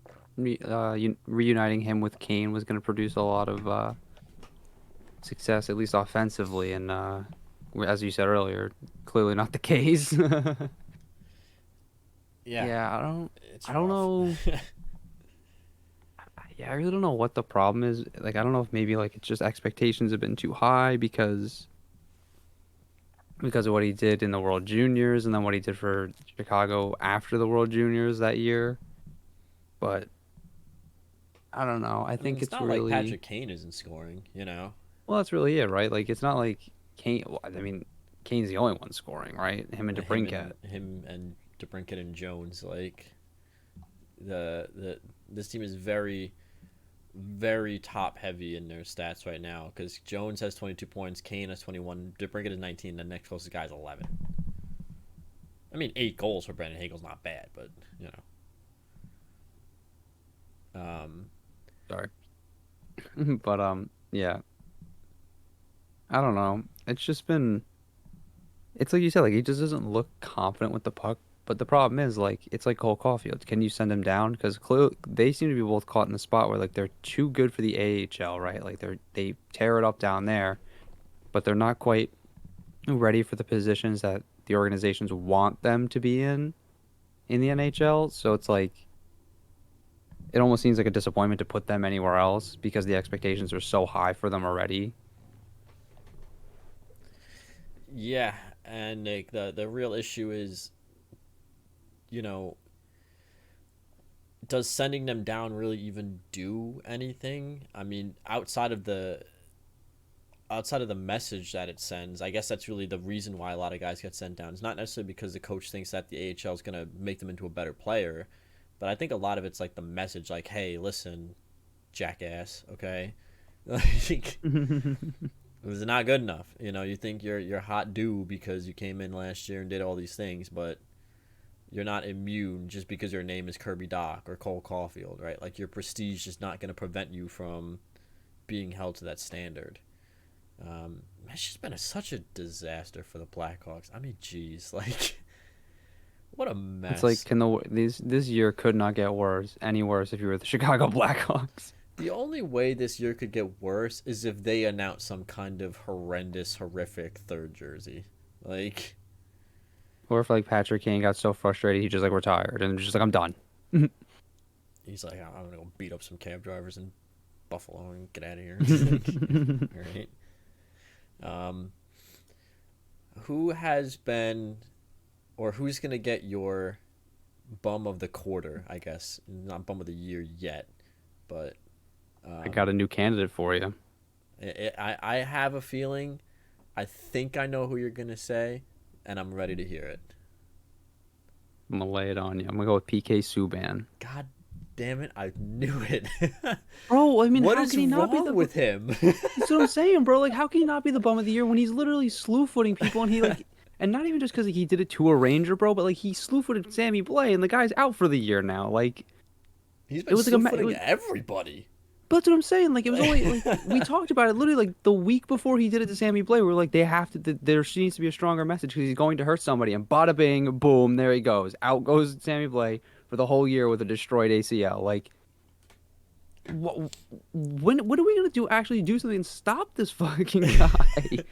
reuniting him with Kane was going to produce a lot of success, at least offensively, and as you said earlier, clearly not the case. Yeah, Yeah, it's I don't rough. know. Yeah, I really don't know what the problem is. Like, I don't know if maybe like it's just expectations have been too high because of what he did in the World Juniors and then what he did for Chicago after the World Juniors that year. But I don't know. I I mean, think it's it's not like really Patrick Kane isn't scoring, you know? well, that's really it, right? Like, it's not like Kane. Well, I mean, Kane's the only one scoring, right? Him and Him DeBrincat. and him and DeBrincat and Jones, like the this team is very very top heavy in their stats right now because Jones has 22 points, Kane has 21, DeBrincat is 19, the next closest guy is 11. I mean, 8 goals for Brandon Hagel's not bad, but you know, Sorry, but yeah, I don't know. It's just been. It's like you said, like he just doesn't look confident with the puck. But the problem is, like, it's like Cole Caulfield. Can you send him down? Because clearly they seem to be both caught in the spot where like they're too good for the AHL, right? Like they tear it up down there, but they're not quite ready for the positions that the organizations want them to be in the NHL. So it's like it almost seems like a disappointment to put them anywhere else because the expectations are so high for them already. yeah, and like the real issue is, you know, does sending them down really even do anything? I mean, outside of the message that it sends, I guess that's really the reason why a lot of guys get sent down. It's not necessarily because the coach thinks that the AHL is going to make them into a better player, but I think a lot of it's like the message, like, hey, listen, jackass, okay? Like, it was not good enough. You know, you think you're hot do because you came in last year and did all these things, but you're not immune just because your name is Kirby Doc or Cole Caulfield, right? Like your prestige is not going to prevent you from being held to that standard. It's just been such a disaster for the Blackhawks. I mean, geez, like what a It's like mess. can the this year could not get worse any worse if you were the Chicago Blackhawks. The only way this year could get worse is if they announce some kind of horrendous, horrific third jersey. Like Or if like Patrick Kane got so frustrated he just like retired and just like I'm done. he's like, I'm gonna go beat up some cab drivers in Buffalo and get out of here. Like, all right. Um, who has been, or who's gonna get your bum of the quarter? I guess not bum of the year yet, but I got um, a new candidate for you. I have a feeling. I think I know who you're gonna say, and I'm ready to hear it. I'm gonna lay it on you. I'm gonna go with PK Subban. God damn it! I knew it. Bro, I mean, What how is can he not be wrong the? with him? That's what I'm saying, bro. Like, how can he not be the bum of the year when he's literally slew footing people and he like, and not even just because he did it to a Ranger, bro, but like he slew footed Sammy Blay and the guy's out for the year now. Like, He's it been was like a, slew it footing was, everybody. but that's what I'm saying. Like, it was only like we talked about it literally like the week before he did it to Sammy Blay. We were like, they have to, there needs to be a stronger message because he's going to hurt somebody, and bada bing, boom, there he goes. Out goes Sammy Blay for the whole year with a destroyed ACL. Like. What, when are we gonna actually do something and stop this fucking guy?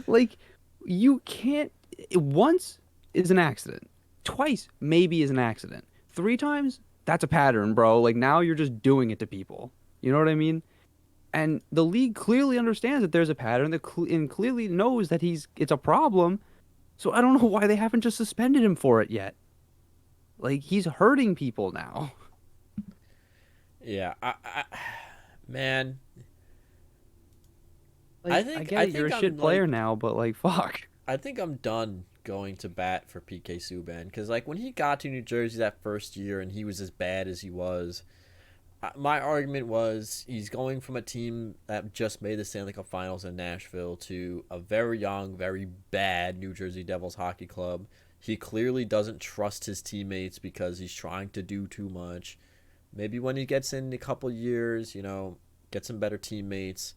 Like, you can't. Once is an accident. Twice maybe is an accident. 3 times that's a pattern, bro. Like now you're just doing it to people. You know what I mean? And the league clearly understands that there's a pattern and clearly knows that it's a problem. So I don't know why they haven't just suspended him for it yet. Like he's hurting people now. Yeah, man, I Like I think get I it, you're think a I'm shit player like now, but like fuck. I think I'm done going to bat for PK Subban because like when he got to New Jersey that first year and he was as bad as he was, my argument was he's going from a team that just made the Stanley Cup Finals in Nashville to a very young, very bad New Jersey Devils hockey club. He clearly doesn't trust his teammates because he's trying to do too much. Maybe when he gets in a couple years, you know, get some better teammates,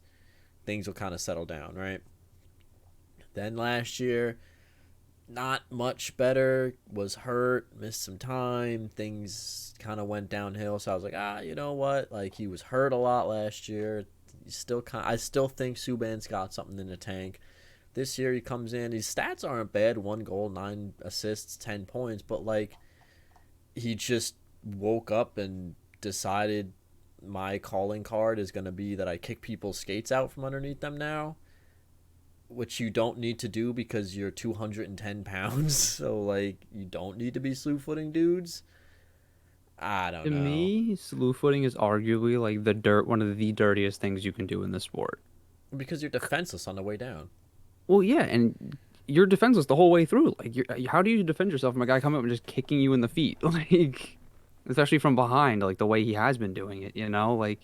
things will kind of settle down, right? Then last year, not much better, was hurt, missed some time, things kind of went downhill. So I was like, you know what? Like, he was hurt a lot last year. I still think Subban's got something in the tank. This year he comes in, his stats aren't bad, 1 goal, 9 assists, 10 points, but like, he just woke up and decided my calling card is going to be that I kick people's skates out from underneath them now, which you don't need to do because you're 210 pounds. So, like, you don't need to be slew footing dudes. I don't To know. me, slew footing is arguably like one of the dirtiest things you can do in the sport. Because you're defenseless on the way down. Well, yeah, and you're defenseless the whole way through. Like, how do you defend yourself from a guy coming up and just kicking you in the feet? Like, especially from behind, like the way he has been doing it, you know? Like,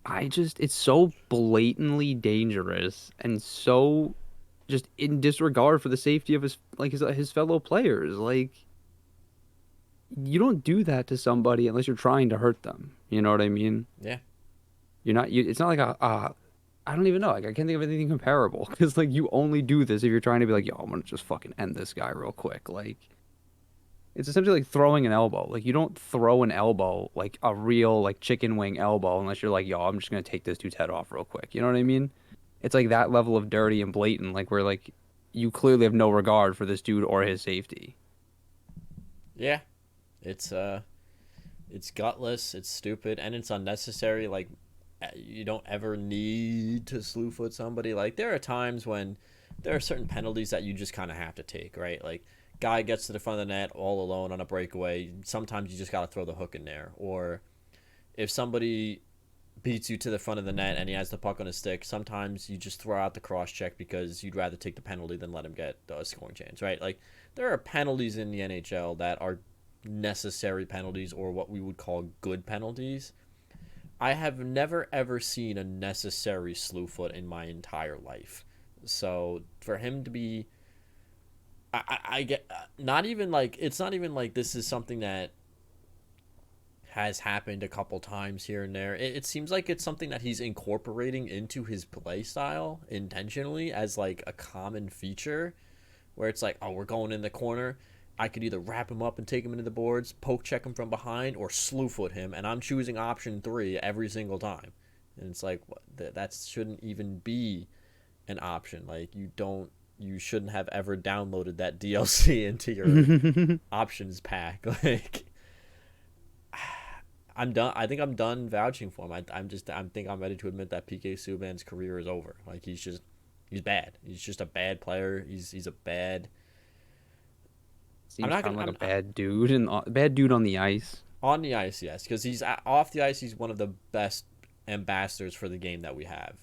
it's so blatantly dangerous and so just in disregard for the safety of his fellow players. Like, you don't do that to somebody unless you're trying to hurt them. You know what I mean? Yeah. It's not like I don't even know. Like, I can't think of anything comparable because like you only do this if you're trying to be like, yo, I'm gonna just fucking end this guy real quick. Like, it's essentially like throwing an elbow. Like, you don't throw an elbow like a real like chicken wing elbow unless you're like, yo, I'm just gonna take this dude's head off real quick. You know what I mean? It's like that level of dirty and blatant. Like, where like you clearly have no regard for this dude or his safety. Yeah. It's gutless, it's stupid, and it's unnecessary. Like, you don't ever need to slew foot somebody. Like, there are times when there are certain penalties that you just kind of have to take, right? Like, guy gets to the front of the net all alone on a breakaway. Sometimes you just got to throw the hook in there. Or if somebody beats you to the front of the net and he has the puck on his stick, sometimes you just throw out the cross check because you'd rather take the penalty than let him get the scoring chance, right? Like, there are penalties in the NHL that are necessary penalties or what we would call good penalties. I have never ever seen a necessary slew foot in my entire life. So for him to be, I get not even like it's not even like this is something that has happened a couple times here and there. It seems like it's something that he's incorporating into his play style intentionally as like a common feature, where it's like, oh, we're going in the corner. I could either wrap him up and take him into the boards, poke check him from behind, or slew foot him, and I'm choosing option 3 every single time. And it's like, that shouldn't even be an option. Like, you shouldn't have ever downloaded that DLC into your options pack. Like, I'm done. I think I'm done vouching for him. I think I'm ready to admit that PK Subban's career is over. Like, he's bad. He's just a bad player. He's a bad. I'm Seems not kind gonna. of like a bad dude and bad dude on the ice. On the ice, yes, because he's off the ice. He's one of the best ambassadors for the game that we have.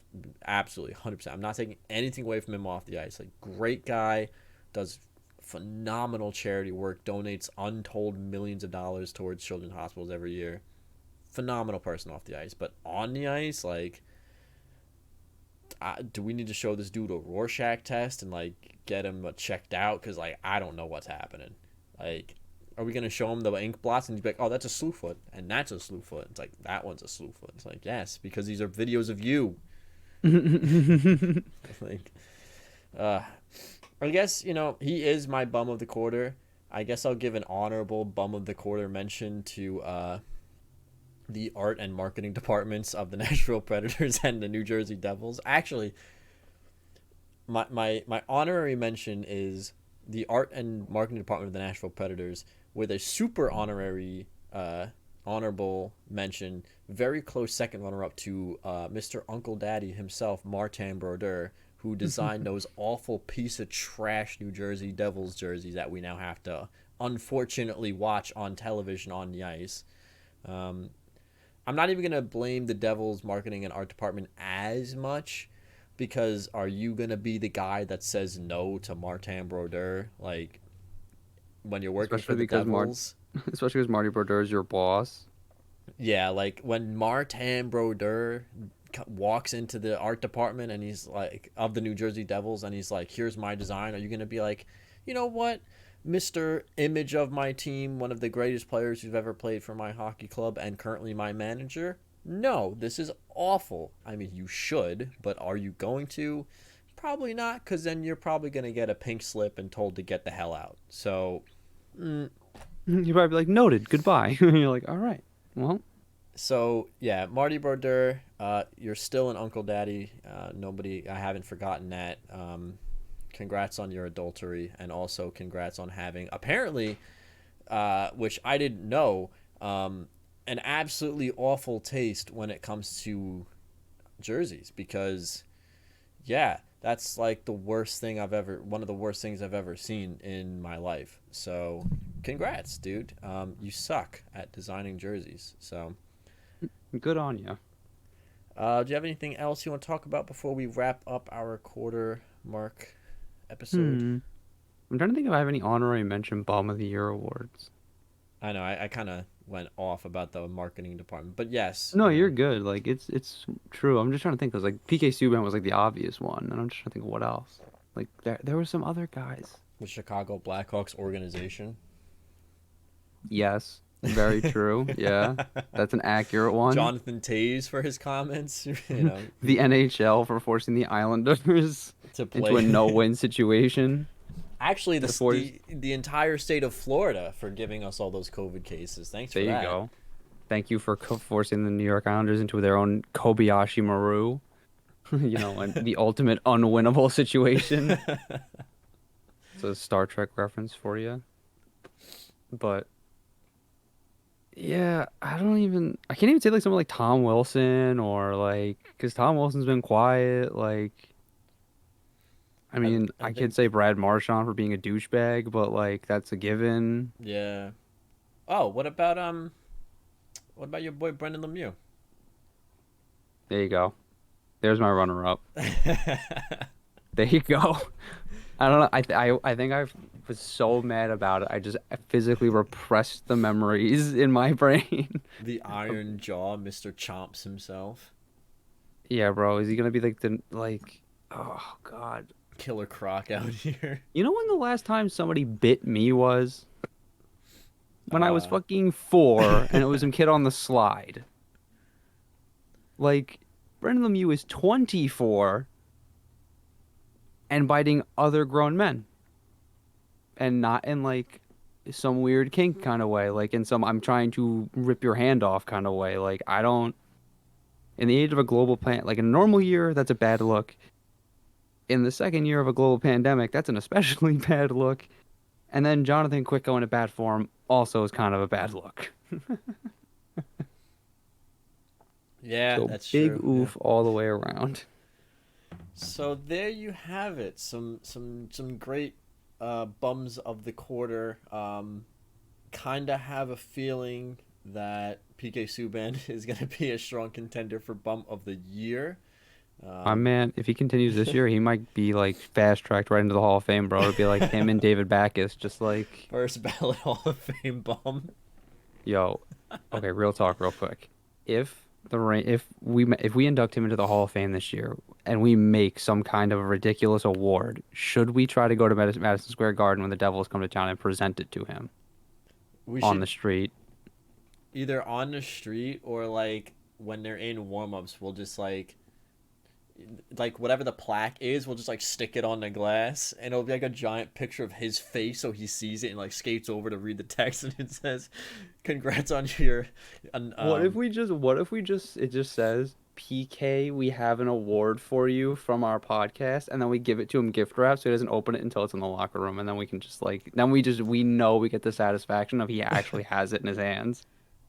Absolutely, 100%. I'm not taking anything away from him off the ice. Like, great guy, does phenomenal charity work, donates untold millions of dollars towards children's hospitals every year. Phenomenal person off the ice, but on the ice, like, do we need to show this dude a Rorschach test and like get him checked out? Because like, I don't know what's happening. Like, are we gonna show him the ink blots and he's like, oh, that's a slew foot and that's a slew foot? It's like, that one's a slew foot. It's like, yes, because these are videos of you. Like, I guess, he is my bum of the quarter. I guess I'll give an honorable bum of the quarter mention to the art and marketing departments of the Nashville Predators and the New Jersey Devils. Actually, my honorary mention is the art and marketing department of the Nashville Predators, with a super honorable mention, very close second runner-up to Mr. Uncle Daddy himself, Martin Brodeur, who designed those awful piece of trash New Jersey Devils jerseys that we now have to unfortunately watch on television on the ice. I'm not even going to blame the Devils marketing and art department as much, because are you going to be the guy that says no to Martin Brodeur? Like, when you're working for the Devils? Especially because Marty Brodeur is your boss. Yeah, like when Martin Brodeur walks into the art department and he's like, of the New Jersey Devils, and he's like, here's my design. Are you going to be like, you know what? Mr. Image of my team, one of the greatest players who've ever played for my hockey club and currently my manager? No, this is awful. I mean, you should, but are you going to? Probably not, because then you're probably going to get a pink slip and told to get the hell out. So, mm, You'd probably be like, noted, goodbye. And you're like, all right, well, yeah, Marty Brodeur, you're still an Uncle Daddy. I haven't forgotten that. Congrats on your adultery, and also congrats on having, apparently, which I didn't know, an absolutely awful taste when it comes to jerseys, because yeah, that's like one of the worst things I've ever seen in my life. So, congrats, dude. You suck at designing jerseys. So, good on you. do you have anything else you want to talk about before we wrap up our quarter mark episode? I'm trying to think if I have any honorary mention Bum of the Year awards. I know I kind of went off about the marketing department, but yes, No, you're good. Like it's true. I'm just trying to think because like PK Subban was like the obvious one, and I'm just trying to think of what else. Like there were some other guys. the Chicago Blackhawks organization. Yes, very true. Yeah, that's an accurate one. Jonathan Toews for his comments, you know, The NHL for forcing the Islanders to into a play. no-win situation. Actually, The Forties. the entire state of Florida for giving us all those COVID cases. Thanks There for you that. go. Thank you for forcing the New York Islanders into their own Kobayashi Maru. You know, and the ultimate unwinnable situation. It's a Star Trek reference for you. But yeah, I can't even say like someone like Tom Wilson or like, because Tom Wilson's been quiet. Like, I mean, I I think could say Brad Marchand for being a douchebag, but like that's a given. yeah. Oh, what about your boy Brendan Lemieux? There you go. There's my runner-up. There you go. I don't know. I think I was so mad about it. I physically repressed the memories in my brain. The Iron Jaw, Mr. Chomps himself. Yeah, bro. Is he gonna be like oh God. Killer Croc out here. You know when the last time somebody bit me was? When I was Uh, fucking 4 and it was some kid on the slide. Like, Brendan Lemieux is 24 and biting other grown men. And not in like some weird kink kind of way, like in some I'm trying to rip your hand off kind of way. Like I don't in the age of a global like in a normal year, that's a bad look. In the second year of a global pandemic, that's an especially bad look. And then Jonathan Quick going to bad form also is kind of a bad look. yeah, So that's big true. oof all the way around. So there you have it. Some great bums of the quarter. Kind of have a feeling that PK Subban is going to be a strong contender for bum of the year. My man, if he continues this year, he might be like fast tracked right into the Hall of Fame, bro. It'd be like him and David Backus, just like, First ballot Hall of Fame bum. yo, okay, real talk, real quick. If we induct him into the Hall of Fame this year and we make some kind of a ridiculous award, should we try to go to Madison Square Garden when the Devils come to town and present it to him We on should the street? either on the street or like when they're in warm-ups, we'll just like whatever the plaque is, we'll just like stick it on the glass, and it'll be like a giant picture of his face, so he sees it and like skates over to read the text, and it says, "Congrats on your." It just says, PK, we have an award for you from our podcast, and then we give it to him gift wrap so he doesn't open it until it's in the locker room, and then we can just like, we know we get the satisfaction of he actually has it in his hands.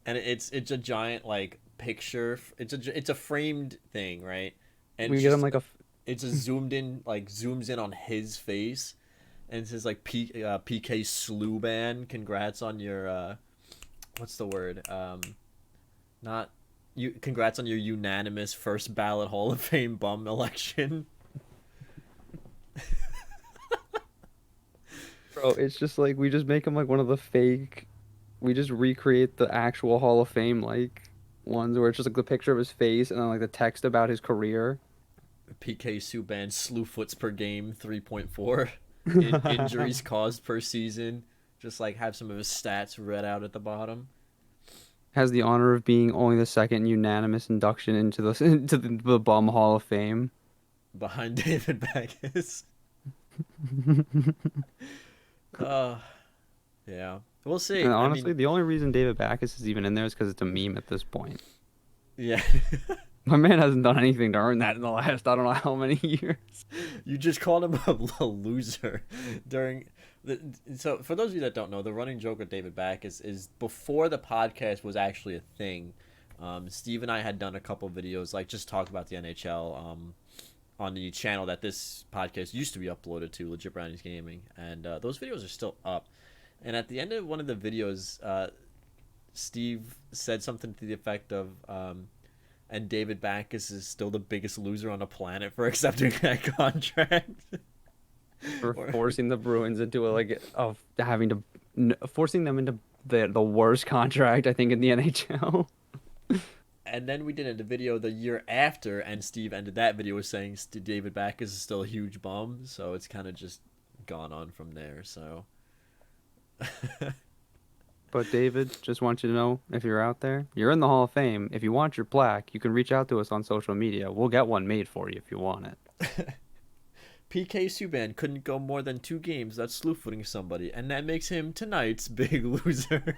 And it's a giant like picture. It's a framed thing, right? And We it's get him just like it's a zooms in on his face, and it says like PK Sluban, congrats on your what's the word? Not you. Congrats on your unanimous first ballot Hall of Fame bum election. Bro, it's just like we just make him like one of the fake. We just recreate the actual Hall of Fame like ones where it's just like the picture of his face and then like the text about his career. PK Subban slew foots per game 3.4. Injuries caused per season. Just like have some of his stats read out at the bottom. Has the honor of being only the second unanimous induction into the into the Bum Hall of Fame. behind David Backus. Uh, yeah. We'll And see. I honestly, mean, the only reason David Backus is even in there is because it's a meme at this point. yeah. My man hasn't done anything to earn that in the last I don't know how many years. You just called him a loser during the. So for those of you that don't know, the running joke with David Backus is before the podcast was actually a thing. Steve and I had done a couple videos, like just talk about the NHL, on the channel that this podcast used to be uploaded to, Legit Brownies Gaming, and those videos are still up. And at the end of one of the videos, Steve said something to the effect of, and David Backus is still the biggest loser on the planet for accepting that contract. For forcing the Bruins into forcing them into the worst contract I think in the NHL. And then we did a video the year after, and Steve ended that video with saying David Backus is still a huge bum. So it's kind of just gone on from there. So. But David, just want you to know, if you're out there, you're in the Hall of Fame. If you want your plaque, you can reach out to us on social media. We'll get one made for you if you want it. PK Subban couldn't go more than 2 games without slew-footing somebody, and that makes him tonight's big loser.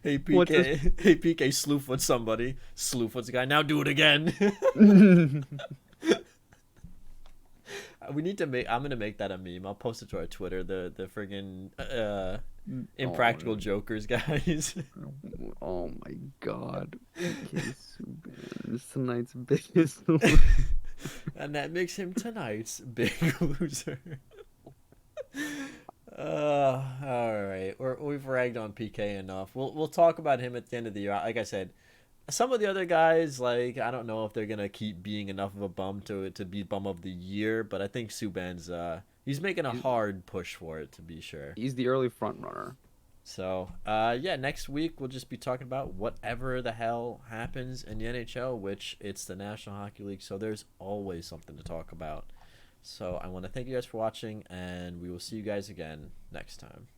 Hey PK, slew-foot somebody. Slew-foot's a guy. Now do it again. We need to make. I'm gonna make that a meme. I'll post it to our Twitter. The friggin' impractical jokers guys. Oh my God. This tonight's biggest. And that makes him tonight's big loser. All right. We've ragged on PK enough. We'll talk about him at the end of the year. Like I said, some of the other guys, like, I don't know if they're gonna keep being enough of a bum to be bum of the year, but I think Subban's he's making a hard push for it, to be sure. He's the early front runner. So yeah, next week we'll just be talking about whatever the hell happens in the NHL, which it's the National Hockey League, so there's always something to talk about. So I want to thank you guys for watching, and we will see you guys again next time.